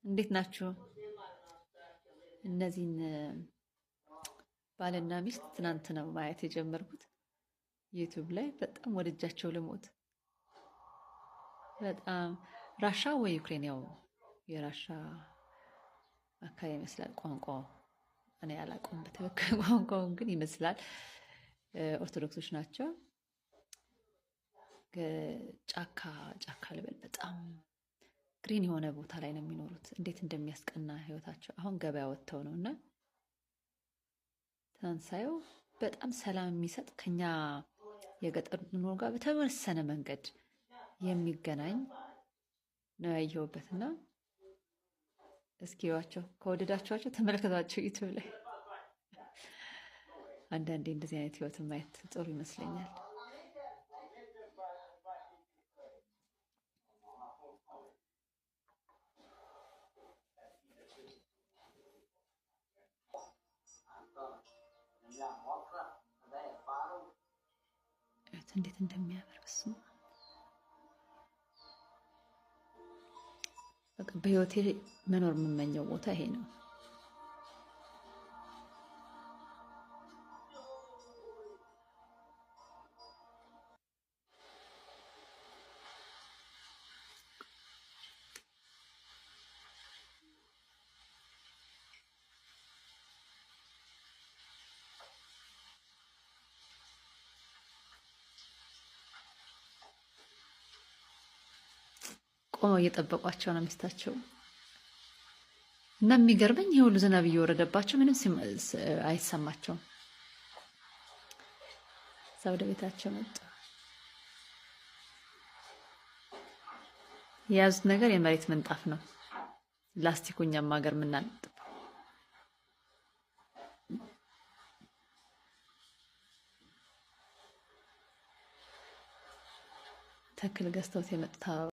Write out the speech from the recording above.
እንዴት ናችሁ? እነዚህን ባልና ሚስት ትናንት ነው ማየት የጀመርኩት ዩቲዩብ ላይ። በጣም ወደጃቸው ልሞት። በጣም ራሻ ወይ ዩክሬን፣ ያው የራሻ አካባቢ ይመስላል ቋንቋው። እኔ አላውቀውም በትክክል ቋንቋውን ግን ይመስላል። ኦርቶዶክሶች ናቸው። ጫካ ጫካ ልበል፣ በጣም ግሪን የሆነ ቦታ ላይ ነው የሚኖሩት። እንዴት እንደሚያስቀና ህይወታቸው። አሁን ገበያ ወጥተው ነው እና ትናንት ሳየው በጣም ሰላም የሚሰጥ ከኛ የገጠር ኑሮ ጋር በተወሰነ መንገድ የሚገናኝ ነው ያየሁበት። እና እስኪ እዩዋቸው፣ ከወደዳችኋቸው ተመልከቷቸው ዩቲዩብ ላይ። አንዳንዴ እንደዚህ አይነት ህይወት ማየት ጥሩ ይመስለኛል። እንዴት እንደሚያምር በስመ አብ። በቃ በህይወቴ መኖር የምመኘው ቦታ ይሄ ነው። ቆመው እየጠበቋቸው ነው ሚስታቸው። እና የሚገርመኝ ይሄ ሁሉ ዝናብ እየወረደባቸው ምንም አይሰማቸውም። እዛ ወደ ቤታቸው መጡ። የያዙት ነገር የመሬት ምንጣፍ ነው፣ ላስቲኩ እኛም ሀገር የምናነጥበው። ተክል ገዝተውት የመጡት